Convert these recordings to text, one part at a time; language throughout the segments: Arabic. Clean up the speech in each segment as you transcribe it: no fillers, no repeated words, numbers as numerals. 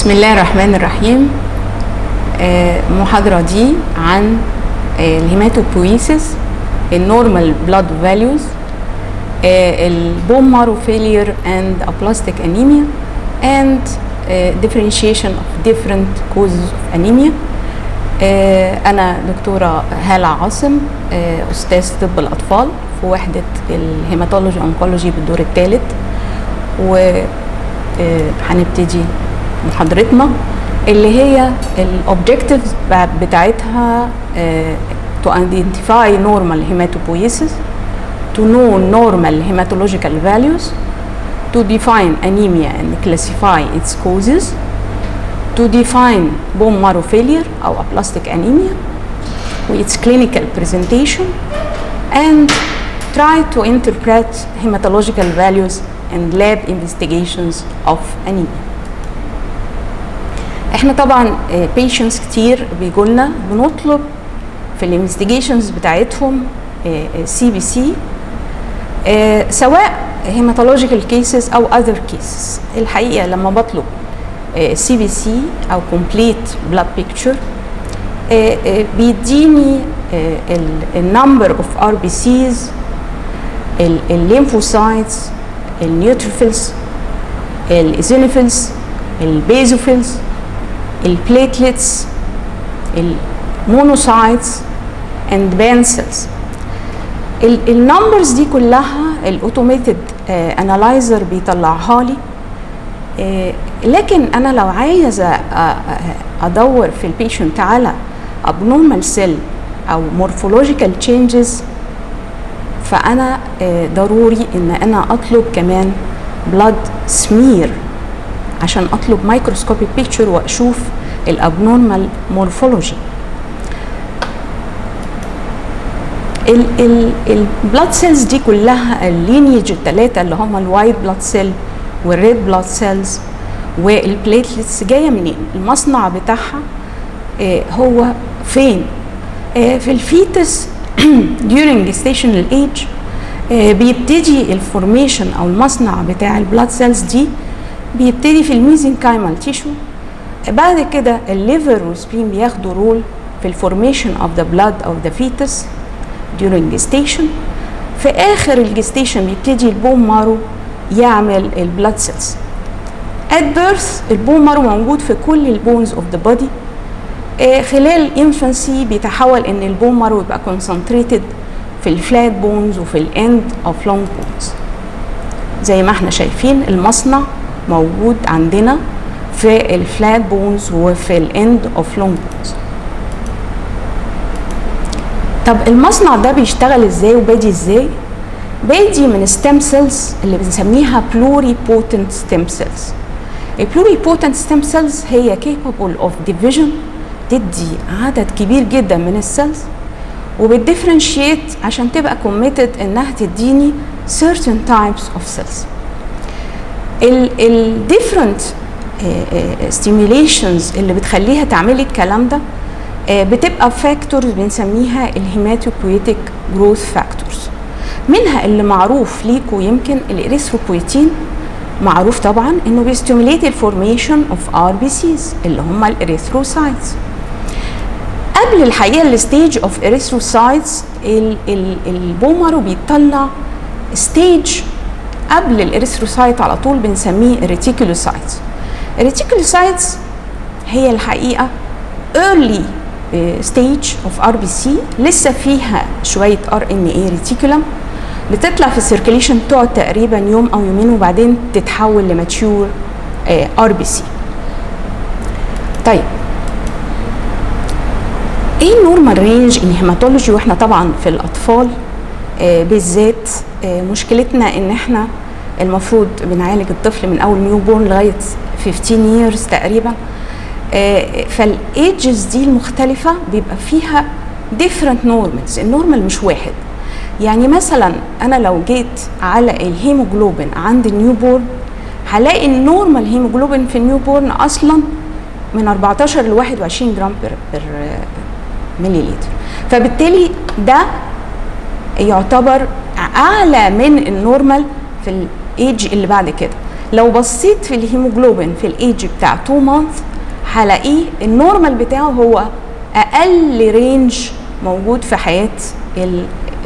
بسم الله الرحمن الرحيم. المحاضرة دي عن الهيماتوبويسيس، النورمال بلاد فاليوز، البون مارو فيلير اند aplastic anemia and differentiation of different causes of anemia. أنا دكتورة هالة عاصم، أستاذ طب الأطفال في وحدة الهيماتولوجي أونكولوجي بالدور الثالث، وهنبتدي محاضرتنا اللي هي الأوبجكتيفز بتاعتها to identify normal hematopoiesis, to know normal hematological values, to define anemia and classify its causes, to define bone marrow failure أو aplastic anemia with its clinical presentation, and try to interpret hematological values and lab investigations of anemia. احنا طبعا patients كتير بيجولنا بنطلب في الانفستيجيشنز بتاعتهم CBC، سواء hematological cases او other cases. الحقيقة لما بطلب CBC او complete blood picture بيديني النمبر اوف RBCs، الليمفوسايتس، النيوتروفيلز، الايزينوفيلز، البيزوفيلز، البليتلتس، المونوسايتس اند بان سيلز. النمبرز دي كلها الاوتوميتد انالايزر بيطلعها لي، لكن انا لو عايزه ادور في البيشنت على abnormal cell او morphological changes، فانا ضروري ان انا اطلب كمان blood smear عشان اطلب مايكروسكوبيك بيكتشر واشوف الابنورمال مورفولوجي. البلاد سيلز دي كلها اللينيج الثلاثه اللي هم الوايت بلاد سيل والريد بلاد سيلز والبليتلتس جايه منين؟ المصنع بتاعها هو فين؟ في الفيتس during gestational age بيبتدي الفورميشن او المصنع بتاع البلاد سيلز دي بيبتدي في الميزنكايمال تيشو. بعد كده الليفر والسبلين بياخدوا رول في الفورميشن اوف ذا بلاد اوف ذا فيتس during gestation. في اخر الجستيشن بيبتدي البون مارو يعمل البلاد سيلز. at birth البون مارو موجود في كل البونز اوف ذا بودي. خلال الانفانسي بيتحول ان البون مارو يبقى concentrated في الفلات بونز وفي الاند اوف لونج بونز. زي ما احنا شايفين المصنع موجود عندنا في الفلات بونز وفي الاند اوف لونج بونز. طب المصنع ده بيشتغل ازاي وبادي ازاي؟ بادي من ستيم سيلز اللي بنسميها بلوري بوتنت ستيم سيلز. البلوري بوتنت ستيم سيلز هي capable of division، تدي عدد كبير جدا من السيلز وبتديفرنشيت عشان تبقى committed انها تديني certain types of cells. ال different stimulations اللي بتخليها تعملي الكلام ده بتبقى فاكتورز بنسميها الهيماتوبويتيك جروث فاكتورز. منها اللي معروف ليكوا يمكن الاريثروبويتين، معروف طبعا انه بيستيموليت الفورميشن اوف RBCs اللي هم الاريثروسايتس. قبل الحقيقه الستيج اوف اريثروسايتس البون مارو بيطلع ستيج قبل الاريثروسايت على طول بنسميه ريتيكولوسايتس. الريتيكولوسايتس هي الحقيقه early stage of RBC، لسه فيها شويه RNA ريتيكولم بتطلع في السيركيليشن، تقعد تقريبا يوم او يومين وبعدين تتحول لماتيور RBC. طيب ايه النورمال رينج ان هيماتولوجي؟ واحنا طبعا في الاطفال بالذات مشكلتنا ان احنا المفروض بنعالج الطفل من اول نيو بورن لغايه 15 years تقريبا. فالايدجز دي المختلفه بيبقى فيها different normals. النورمال مش واحد. يعني مثلا انا لو جيت على الهيموجلوبين عند النيو بورن هلاقي النورمال هيموجلوبين في النيو بورن اصلا من 14 ل 21 جرام بر مليلتر، فبالتالي ده يعتبر اعلى من النورمال في الايدج اللي بعد كده. لو بصيت في الهيموجلوبين في الايج بتاع 2 مانث هلاقيه النورمال بتاعه هو اقل رينج موجود في حياه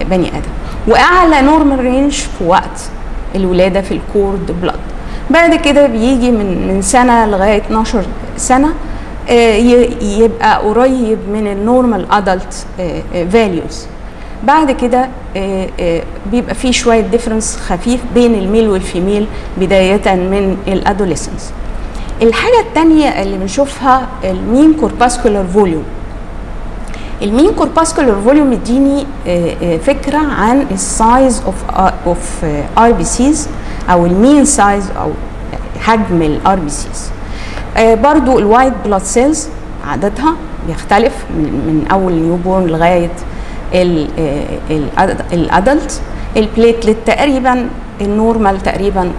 البني ادم، واعلى نورمال رينج في وقت الولاده في الكورد بلاد. بعد كده بيجي من سنه لغايه 12 سنه يبقى قريب من النورمال ادلت فاليوز. بعد كده بيبقى فيه شويه ديفرنس خفيف بين الميل والفيميل بدايه من الادوليسنس. الحاجه الثانيه اللي بنشوفها المين كورباسكولار فوليوم. المين كورباسكولار فوليوم يديني فكره عن السايز اوف ار بي سيز او المين سايز او حجم الار بي سيز. برضو الوايت بلاد سيلز عددها بيختلف من اول نيوبورن لغايه الادلت. البليتلت تقريبا النورمال تقريبا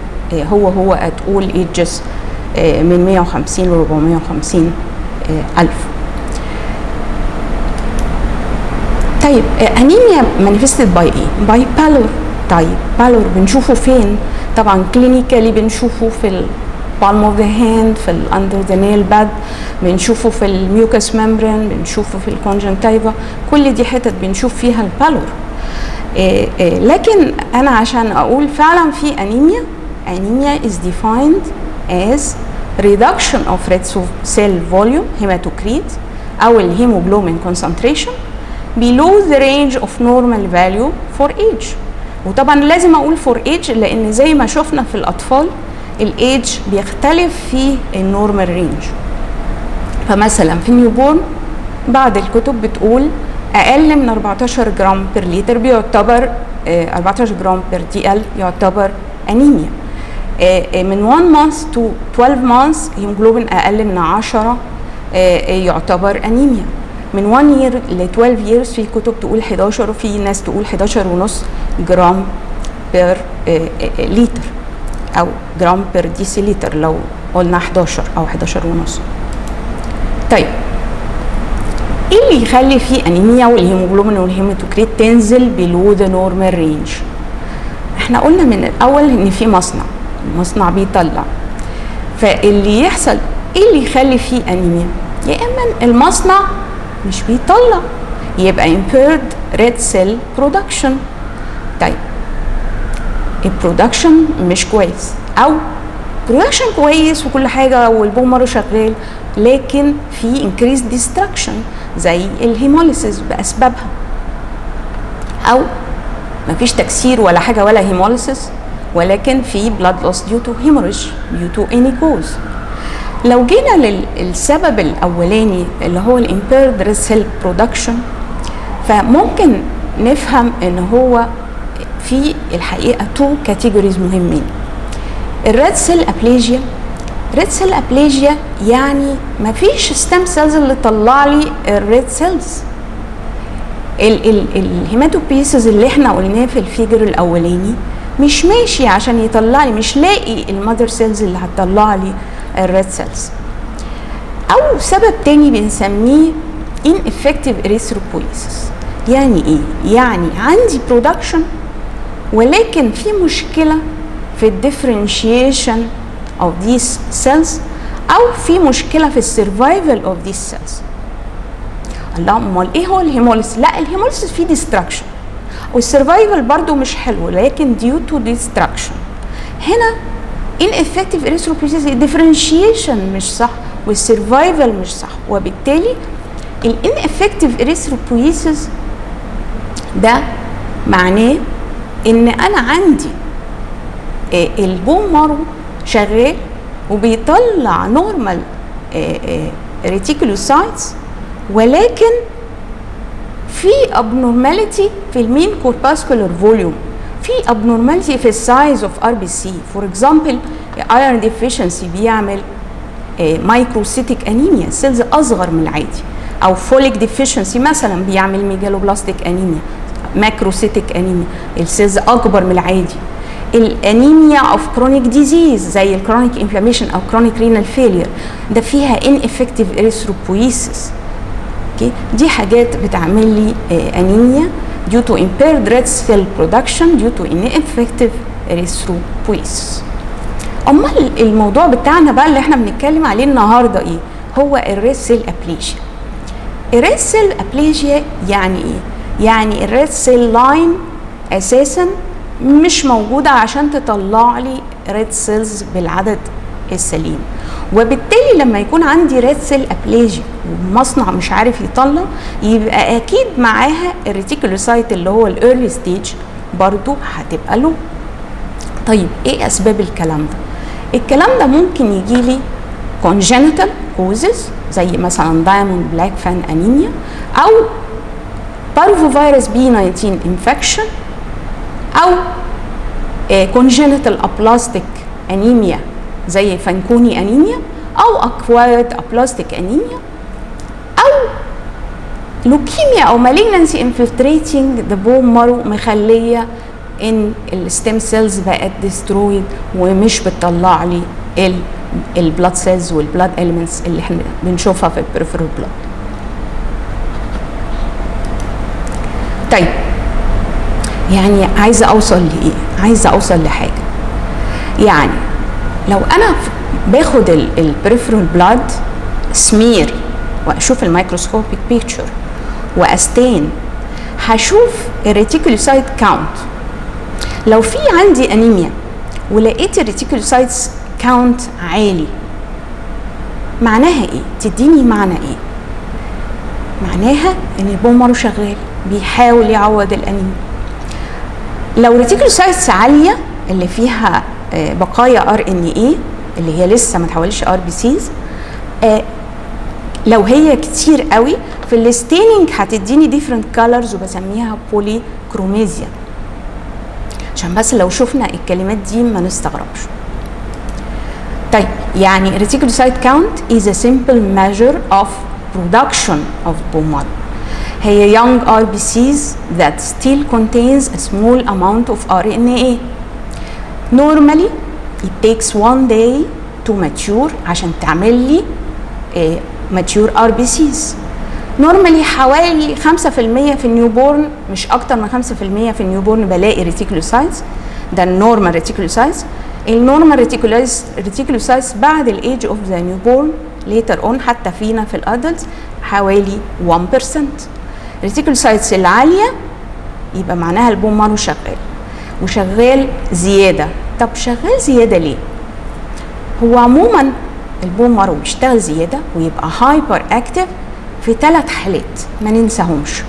هو هتقول ايجز من 150 ل 450 الف. طيب انيميا مانيفستد باي ايه؟ باي بالور. طيب بالور بنشوفه فين؟ طبعا كلينيكالي بنشوفه في البالم اوف ذا هاند، في الاندر ذا نيل باد، بنشوفه في الميوكس ممبرين، بنشوفه في الكونجنتيفا، كل دي حتت بنشوف فيها البالور. لكن انا عشان اقول فعلا في انيميا is defined as reduction of red cell volume hematocrit او الهيموجلوبين concentration below the range of normal value for age. وطبعا لازم اقول for age لان زي ما شفنا في الاطفال الايج بيختلف في النورمال رينج. فمثلا في النيوبورن بعض الكتب بتقول اقل من 14 جرام بير لتر بيعتبر 14 جرام بير دي ال يعتبر انيميا. من 1 مانث تو 12 مانث هيموجلوبين اقل من 10 يعتبر انيميا. من 1 year ل 12 years في كتب تقول 11 وفي ناس تقول 11.5 جرام بير لتر او جرام بير ديسيلتر لو قلنا 11 او 11.5. طيب ايه اللي يخلي فيه انيميا والهيموجلوبين والهيماتوكريت تنزل بلو ذا نورمال رينج؟ احنا قلنا من الاول ان في مصنع بيطلع. فاللي يحصل ايه اللي يخلي فيه انيميا؟ يا اما المصنع مش بيطلع يبقى impaired red cell production. طيب البرودكشن مش كويس او برودكشن كويس وكل حاجه والبومر شغال لكن في increased destruction زي الهيموليسيس باسبابها، او مفيش تكسير ولا حاجه ولا هيموليسيس ولكن في blood loss due to hemorrhage due to any cause. لو جينا للسبب الاولاني اللي هو الامبيرد ريد سيل برودكشن فممكن نفهم ان هو في الحقيقه 2 كاتيجوريز مهمين. الريد سيل ابليجيا. ريد سيل ابليجيا يعني مفيش ستيم سيلز اللي تطلع لي الريد سيلز. الهيماتوبيسز اللي احنا قلناه في الفيجر الاولاني مش ماشي عشان يطلع لي، مش لاقي المادر سيلز اللي هتطلع لي الريد سيلز. او سبب تاني بنسميه ineffective erythropoiesis. يعني ايه؟ يعني عندي برودكشن ولكن في مشكله في الديفرنشيشن of these cells او في مشكله في السرفايفل of these cells. الله، امال ايه هو الهيموليسيس؟ لا الهيموليسيس فيه ديستراكشن والسرفايفل برضو مش حلو لكن due to destruction. هنا ineffective erythropoiesis الديفرنشيشن مش صح والسرفايفل مش صح، وبالتالي الانeffective erythropoiesis ده معناه ان انا عندي البون مارو شغال وبيطلع نورمال ريتيكولوسايتس ولكن في abnormality في المين كورباسكولار فوليوم، في abnormality في السايز اوف ار بي سي. فور اكزامبل ايرون ديفيشنسي بيعمل مايكروسيتيك انيميا، سيلز اصغر من العادي، او فوليك ديفيشنسي مثلا بيعمل ميجالوبلاستيك انيميا، ماكروسيتيك انيميا، السيلز اكبر من العادي. الانيميا اوف كرونيك ديزيز زي الكرونيك انفلاميشن او كرونيك رينال فيلير ده فيها ineffective erythropoiesis. دي حاجات بتعمل لي انيميا due to impaired red cell production due to ineffective erythropoiesis. امال الموضوع بتاعنا بقى اللي احنا بنتكلم عليه النهارده ايه؟ هو الريد سيل ابليجيا. الريد سيل ابليجيا يعني ايه؟ يعني الريد سيل لاين اساسا مش موجوده عشان تطلع لي ريد سيلز بالعدد السليم، وبالتالي لما يكون عندي ريد سيل ابليجيا والمصنع مش عارف يطلع، يبقى اكيد معاها الريتيكولوسايت اللي هو الايرلي ستيج برضو هتبقى له. طيب ايه اسباب الكلام ده؟ الكلام ده ممكن يجي لي congenital causes زي مثلا دايموند بلاك فان انيميا، او parvovirus B19 infection، او congenital aplastic anemia زي فانكوني انيميا، او acquired aplastic anemia، او لوكيميا او malignancy infiltrating the bone marrow مخليه ان الستيم سيلز بقت ديسترويد ومش بتطلع لي البلاد سيلز والبلاد اليمنتس اللي احنا بنشوفها في البريفرال بلاد. طيب يعني عايزه اوصل لايه؟ عايزه اوصل لحاجه. يعني لو انا باخد البريفرال بلاد سمير واشوف الميكروسكوبيك بيكتشر واستين، هشوف الريتيكولوسايت كاونت. لو في عندي انيميا ولقيت الريتيكولوسايتس كاونت عالي، معناها ايه؟ تديني معنى ايه؟ معناها ان البون مارو شغال بيحاول يعوض الانيميا. لو ريتيكولوسايتس عاليه اللي فيها بقايا ار ان اي اللي هي لسه ما تحولش ار بي سيز، لو هي كتير قوي في الستيننج هتديني ديفرنت كالرز وبسميها بولي كروميزيا، عشان بس لو شفنا الكلمات دي ما نستغربش. طيب يعني reticulocyte count is a simple measure of production of bone marrow. هي young RBCs that still contains a small amount of RNA. Normally it takes 1 day to mature عشان تعمل لي mature RBCs. نورمالي حوالي 5% في النيوبورن، مش اكتر من 5% في النيوبورن بلاقي ريتيكولوسايتس، ده النورمال ريتيكولوسايتس. النورمال ريتيكولوسايتس بعد الايج اوف ذا نيوبورن ليتر اون حتى فينا في الادلتس حوالي 1%. الريتيكولوسايتس العاليه يبقى معناها البون مارو شغال وشغال زياده. طب شغال زياده ليه؟ هو عموما البون مارو بيشتغل زياده ويبقى هايبر اكتف في 3 حالات ما ننساهمش.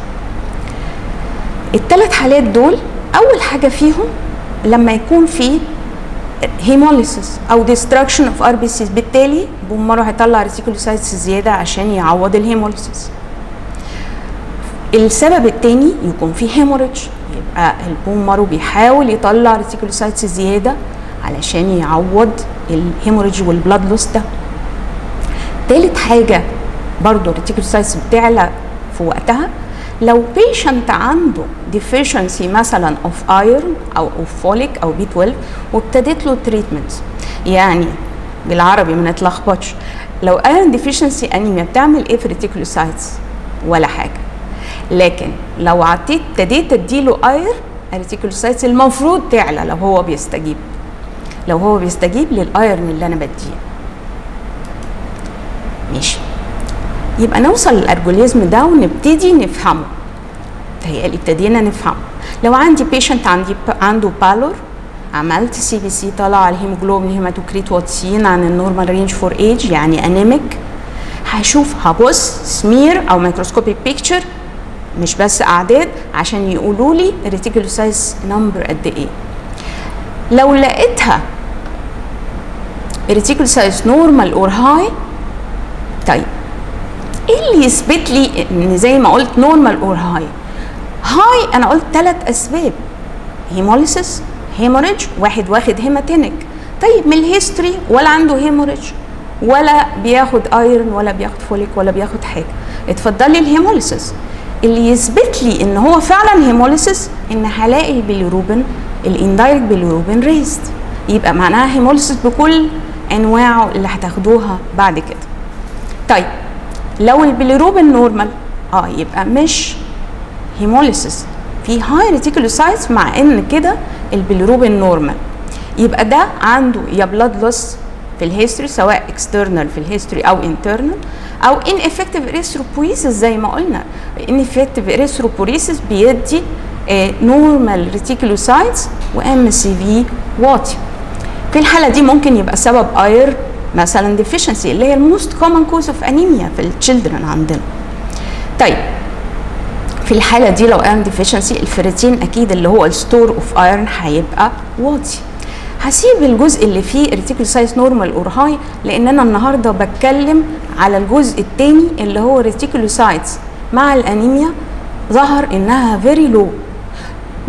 ال3 حالات دول اول حاجه فيهم لما يكون في هيموليسيس او ديستراكشن اوف ار بي سيز، بالتالي البون مارو هيطلع ريتيكولوسايتس زياده عشان يعوض الهيموليسيس. السبب الثاني يكون في هيموريدج، يبقى البون مارو بيحاول يطلع ريتيكولوسايتس زياده علشان يعوض الهيموريدج والبلاد لوس ده. ثالث حاجه برضه الريتيكولوسايتس بتعلى في وقتها لو بيشنت عنده deficiency مثلا of iron او of folic او B12 وابتدت له تريتمنت. يعني بالعربي ما نتلخبطش، لو iron deficiency انيميا بتعمل ايه في الريتيكولوسايتس؟ ولا حاجه. لكن لو ابتديت اديله اير، الريتيكولوسايتس المفروض تعلى لو هو بيستجيب للايرن اللي انا بديه. ماشي، يبقى نوصل للارجوليزم ده ونبتدي نفهمه. تهيألي ابتدينا نفهمه. لو عندي بيشنت عنده بالور، عملت سي بي سي طلع الهيموجلوبين هيماتوكريت واطيين عن النورمال رينج فور ايج يعني انيميك، هبص سمير او ميكروسكوبيك بيكتشر مش بس اعداد عشان يقولوا لي الريتيكولوسايتس نمبر قد ايه. لو لقيتها الريتيكولوسايتس نورمال اور هاي، طيب ايه اللي يثبت لي ان زي ما قلت نورمال اور هاي؟ هاي انا قلت 3 اسباب: هيموليسيس، هيموريدج، واحد واخد هيماتينيك. طيب من الهيستوري ولا عنده هيموريدج ولا بياخد ايرون ولا بياخد فوليك ولا بياخد حاجه، اتفضل لي الهيموليسيس. اللي يثبت لي ان هو فعلا هيموليسيس ان هلاقي البيليروبين الاندايركت بيليروبين ريزد، يبقى معناها هيموليسيس بكل انواعه اللي هتاخدوها بعد كده. طيب لو البيليروبين نورمال يبقى مش هيموليسيس، في هاي ريتيكولوسايتس مع ان كده البيليروبين نورمال، يبقى ده عنده يا بلاد لوس في الهيستوري سواء اكسترنال في الهيستوري او انترنال، او ineffective erythropoiesis زي ما قلنا. ineffective erythropoiesis بيدي نورمال ريتيكولوسايتس وام سي في واطي. في الحاله دي ممكن يبقى سبب اير مثلا ديفيشنسي اللي هي الموست كومن كوز اوف انيميا في التشيلدرن عندنا. طيب في الحاله دي لو ايرن ديفيشنسي الفيريتين اكيد اللي هو الستور اوف ايرن هيبقى واطي. هسيب الجزء اللي فيه ريتيكولوسايتس نورمال اور هاي لان انا النهارده بتكلم على الجزء الثاني اللي هو ريتيكولوسايتس مع الانيميا ظهر انها فيري لو،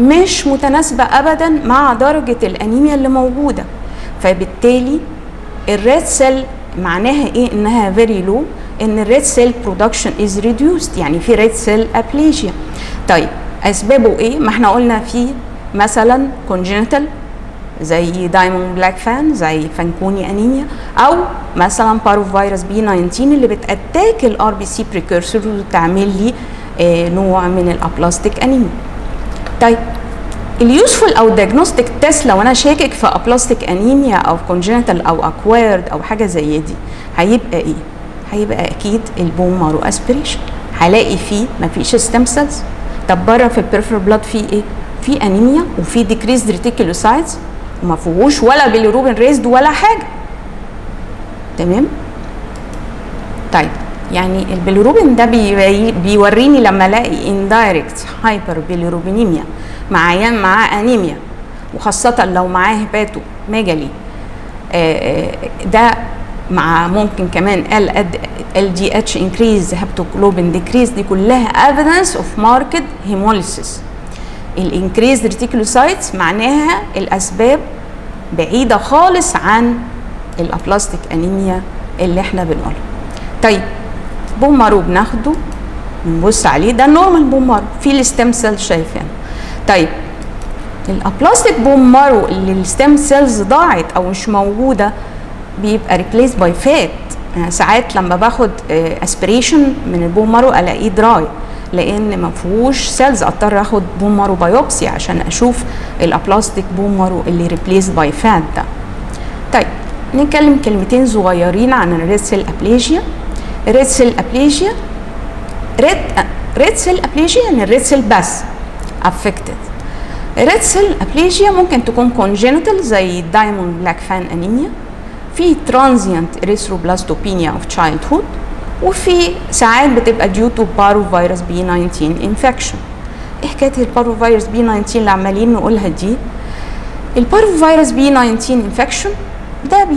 مش متناسبه ابدا مع درجه الانيميا اللي موجوده. فبالتالي الريد سيل معناها ايه انها فيري لو؟ ان الريد سيل برودكشن از ريديوسد، يعني في ريد سيل ابليجيا. طيب اسبابه ايه؟ ما احنا قلنا في مثلا كونجنتال زي دايموند بلاك فان زي فانكوني انيميا، او مثلا باروفيروس بي 19 اللي بتاتاك الار بي سي بريكورسور وتعمل لي نوع من الابلاستيك انيميا. طيب اليوسفول او الدياجنوستيك تيست لو انا شاكك في ابلاستيك انيميا او كونجنتال او اكوايرد او حاجه زي دي هيبقى ايه؟ هيبقى اكيد البون مارو اسبريشن. هلاقي فيه مفيش ستيم سيلز. طب بره في البريفر بلاد فيه ايه؟ في انيميا وفي ديكريز ريتيكولوسايتس وما فيهوش ولا بيليروبين ريزد ولا حاجه. تمام؟ طيب يعني البيليروبين ده بيوريني لما الاقي اندايركت هايبر بيليروبينيميا مع عيان معاه انيميا وخاصه لو معاه هيباتو ميجالي، ده مع ممكن كمان ال دي اتش انكريز هيباتوجلوبين ديكريز، دي كلها ايفيدنس اوف ماركت هيموليسيس. الانكريز ريتيكولوسايتس معناها الاسباب بعيده خالص عن الابلاستيك انيميا اللي احنا بنقولها. طيب بون مارو بناخده بنبص عليه، ده النورمال بون مارو في الستيم سيل شايفين. طيب الابلاستيك بون مارو اللي الستيم سيلز ضاعت او مش موجوده بيبقى ريبليس باي فات. يعني ساعات لما باخد اسبريشن من البون مارو الاقيه دراي لان ما فيهوش سيلز، اضطر اخد بون مارو بايوبسي عشان اشوف الابلاستيك بون مارو اللي ريبليس باي فات ده. طيب نتكلم كلمتين صغيرين عن الريد سيل ابليجيا. الريد سيل ابليجيا ريد سيل ابليجيا يعني الريد سيل بس افكتد. الريد سيل ابليجيا ممكن تكون كونجنتال زي دايموند بلاك فان انيميا، في ترانزيانت اريثروبلاستوبينيا اوف تشايلد هود، وفي ساعات بتبقى ديو تو باروفيروس بي 19 انفكشن. ايه حكايه الباروفيروس بي 19 اللي عمالين نقولها دي؟ الباروفيروس بي 19 انفكشن ده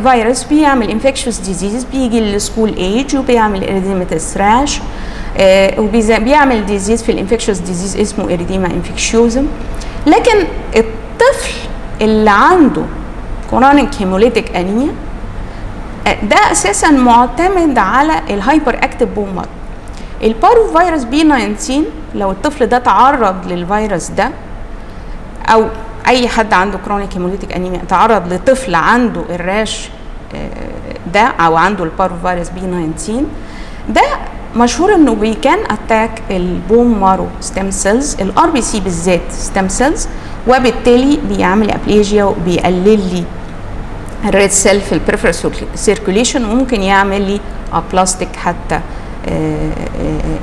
فيروس بيعمل انفكشوس ديزيز، بيجي للسكول ايج وبيعمل اريديماتس راش، وبيعمل ديزيز في الانفكشوس ديزيز اسمه اريديما انفكشيوزم. لكن الطفل اللي عنده كرونيك هيموليتيك انيميا ده اساسا معتمد على الهايبر اكتيف بون مارو. الباروفيروس بي 19 لو الطفل ده تعرض للفيروس ده او اي حد عنده كرونيك هيموليتيك انيميا تعرض لطفل عنده الراش ده او عنده الباروفيروس بي 19 ده مشهور انه بيكان اتاك البون مارو ستيم سيلز، الار بي سي بالذات ستيم سيلز، وبالتالي بيعمل ابليجيا وبيقلل لي الريد سيل في البريفرال سيركوليشن وممكن يعمل لي ابلاستيك حتى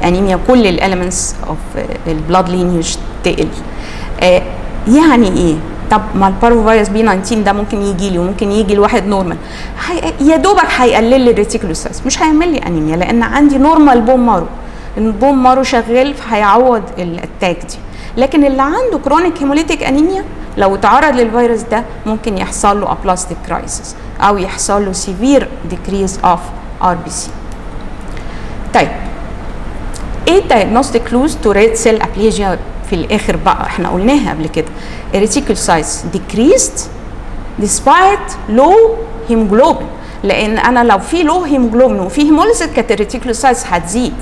انيميا. كل الاليمنتس اوف البلاد لينيج تقل. يعني ايه؟ طب ما الباروفيروس بي 19 ده ممكن يجي لي وممكن يجي لواحد نورمال، يا دوبك هيقلل لي الريتيكولوسايتس، مش هيعمل لي انيميا لان عندي نورمال بون مارو، البون مارو شغال فهيعوض الاتاك دي. لكن اللي عنده كرونيك هيموليتيك انيميا لو تعرض للفيروس ده ممكن يحصل له ابلاستيك كرايسيس او يحصل له سيفير ديكريز اوف ار بي سي. طيب ايه الدايجنوستيك كلوز تو ريد سيل ابليجيا؟ في الاخر بقى احنا قلناها قبل كده، الريتيكولوسايتس decreased despite low hemoglobin، لان انا لو في لو هيموجلوبين وفي هيموليسيس كانت الريتيكولوسايتس هتزيد.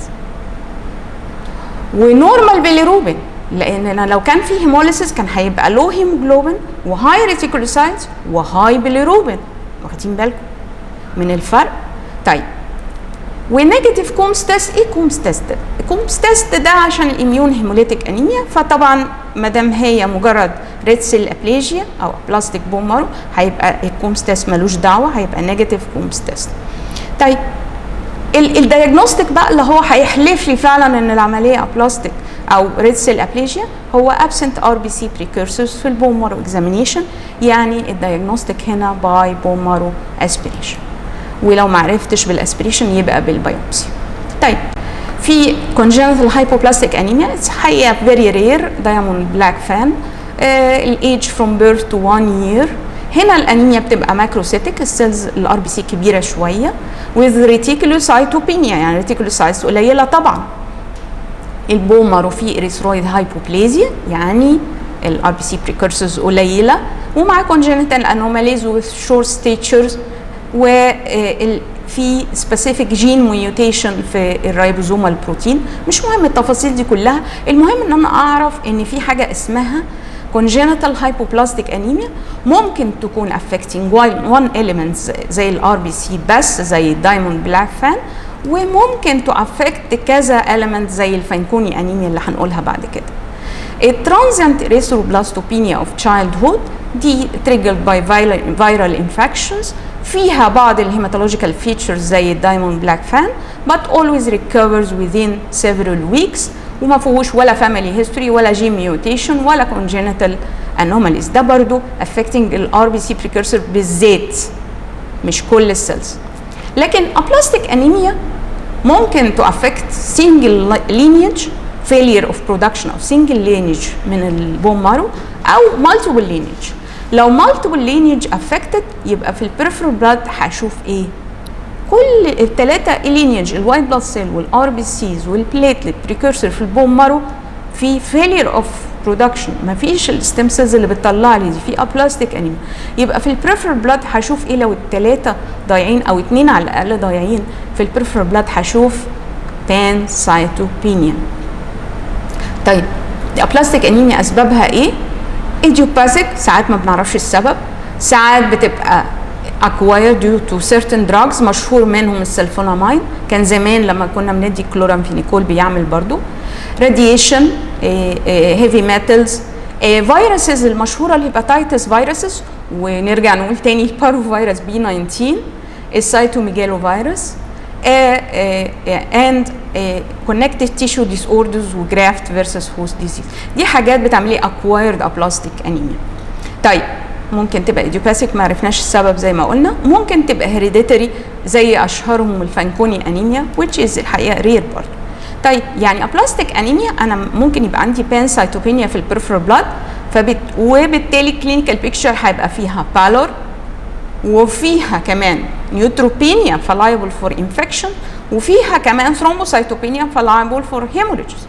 ونورمال بيليروبين لان انا لو كان في هيموليسيس كان هيبقى لو هيموجلوبين وهاي ريتيكولوسايتس وهاي بيليروبين. واخدين بالكم من الفرق؟ طيب ونيجاتيف كومز تيست. ايه كومز تيست؟ كومز تيست ده عشان الاميون هيموليتيك انيميا، فطبعا ما دام هي مجرد ريد سيل ابليجيا او بلاستيك بون مارو هيبقى الكومز تيست ملوش دعوه، هيبقى نيجاتيف كومز تيست. طيب الدياجنوستيك بقى اللي هو هيحلف لي فعلا ان العمليه ابلاستيك او ريد سيل ابليجيا هو ابسنت ار بي سي بريكورسورز في البون مارو اكزامينيشن، يعني الدياجنوستيك هنا باي بون مارو اسبيريشن، ولو ما عرفتش بالاسبريشن يبقى بالبيوبسي. طيب في congenital hypoplastic anemia حقيقه very rare diamond black fan الايج from birth to 1 year. هنا الانيميا بتبقى ماكروسيتك، السيلز الار بي سي كبيره شويه with reticulocytopenia، يعني ريتيكولوسايتس قليله طبعا. البون مارو فيه اريثرويد هايبوبليزيا، يعني الار بي سي بريكورسورز قليله، ومع congenital anomalies with short statures، وفي سبيسيفيك جين ميوتيشن في الرايبوزومال بروتين. مش مهم التفاصيل دي كلها، المهم ان انا اعرف ان في حاجه اسمها congenital hypoplastic anemia ممكن تكون affecting one element زي الار بي سي بس زي الدايموند بلاك فان، وممكن تأفكت كذا element زي الفانكوني انيميا اللي هنقولها بعد كده. الترانزيانت erythroblastopenia of childhood دي triggered by viral infections، فيها بعض الهيماتولوجيكال فيتشرز زي الدايموند بلاك فان but always recovers within several weeks، وما فيهوش ولا family history ولا gene mutation ولا congenital anomalies. ده برضو affecting الار بي سي precursor بالذات، مش كل السيلز. لكن aplastic anemia ممكن to affect single lineage failure of production of single lineage من البون مارو او multiple lineage. لو multiple lineage affected يبقى في البريفرال بلاد هشوف ايه؟ كل الثلاثه lineage الوايت بلاد سيل والار بي سيز والبليتلت بريكورسور في البون مارو في failure of production، مفيش الستيم سيلز اللي بتطلع لي دي، في ابلاستيك انيميا. يبقى في البريفرال بلاد هشوف ايه؟ لو الثلاثه ضايعين او اثنين على الاقل ضايعين في البريفرال بلاد هشوف بانسايتوبينيا. طيب الابلاستيك انيميا اسبابها ايه؟ ايديوباثيك، ساعات ما بنعرفش السبب، ساعات بتبقى acquired due to certain drugs مشهور منهم السلفونامايد، كان زمان لما كنا بندي كلورامفينيكول بيعمل برضو. radiation، heavy metals، فيروسز المشهوره الهيباتيتس فيروسز، ونرجع نقول تاني البارو فيروس بي 19، السايتوميجالو فيروس، and connective tissue disorders وجرافت versus host disease. دي حاجات بتعمل لي acquired aplastic anemia. طيب ممكن تبقى idiopathic ما عرفناش السبب زي ما قلنا، ممكن تبقى hereditary زي اشهرهم الفانكوني انيميا which is الحقيقه رير برضه. طيب يعني aplastic انيميا انا ممكن يبقى عندي pancytopenia في البريفرال بلاد، وبالتالي كلينيكال بيكتشر هيبقى فيها بالور، وفيها كمان نيوتروبينيا فلايبل فور انفكشن، وفيها كمان ثرومبوسايتوبينيا فلايبل فور هيموريجز.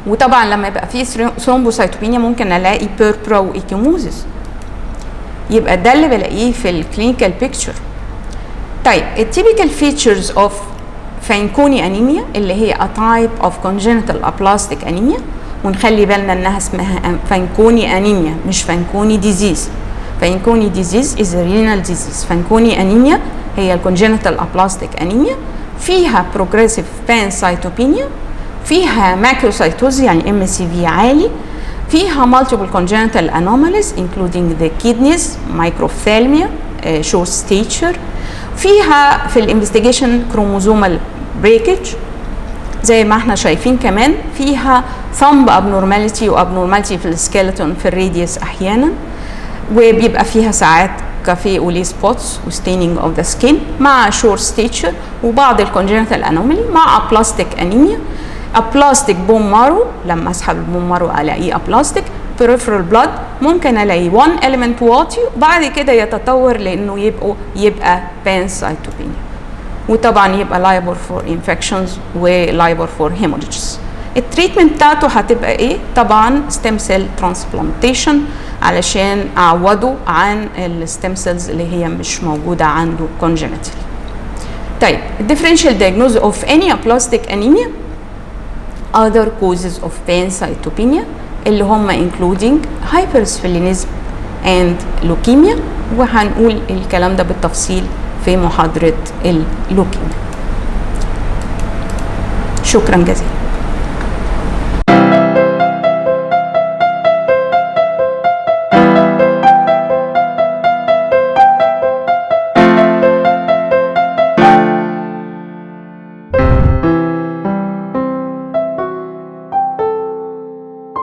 وطبعا لما يبقى في ثرومبوسايتوبينيا ممكن الاقي بيربرا وايكيموزيس، يبقى ده اللي بلاقيه في الكلينيكال بيكتشر. طيب التيبيكال فيتشرز اوف فانكوني انيميا اللي هي a type of congenital aplastic anemia، ونخلي بالنا انها اسمها فانكوني انيميا مش فانكوني ديزيز. فانكوني ديزيز is a renal disease، فانكوني انيميا هي الكونجنتال ابلاستيك انيميا، فيها بروجريسيف بانسايتوبينيا، فيها ماكروسايتوز يعني ام سي في عالي، فيها multiple congenital anomalies including the kidneys، microphthalmia، short stature، فيها في الانفستيجيشن كروموزومال بريكج زي ما احنا شايفين، كمان فيها ثمب abnormality وابنورماليتي في السكيلتون في الراديوس احيانا، وبيبقى فيها ساعات كافيه اولي سبوتس وستينينج اوف ذا سكين مع شورت ستيتشر وبعض الكونجنتال انومالي مع ابلاستيك انيميا. ابلاستيك بون مارو، لما اسحب البون مارو الاقيه ابلاستيك. بريفرال بلاد ممكن الاقي 1 element واطي وبعد كده يتطور لانه يبقى بانسايتوبينيا، وطبعا يبقى لايبل فور انفكشنز ولايبل فور هيموريجز. التريتمنت بتاعته هتبقى ايه؟ طبعا ستيم سيل ترانسبلانتيشن علشان اعوضه عن الستيم سيلز اللي هي مش موجوده عنده congenital. طيب الديفرنشال diagnosis of any aplastic anemia other causes of pancytopenia اللي هم including hypersplenism and leukemia، وهنقول الكلام ده بالتفصيل في محاضرة اللوكيميا. شكرا جزيلا.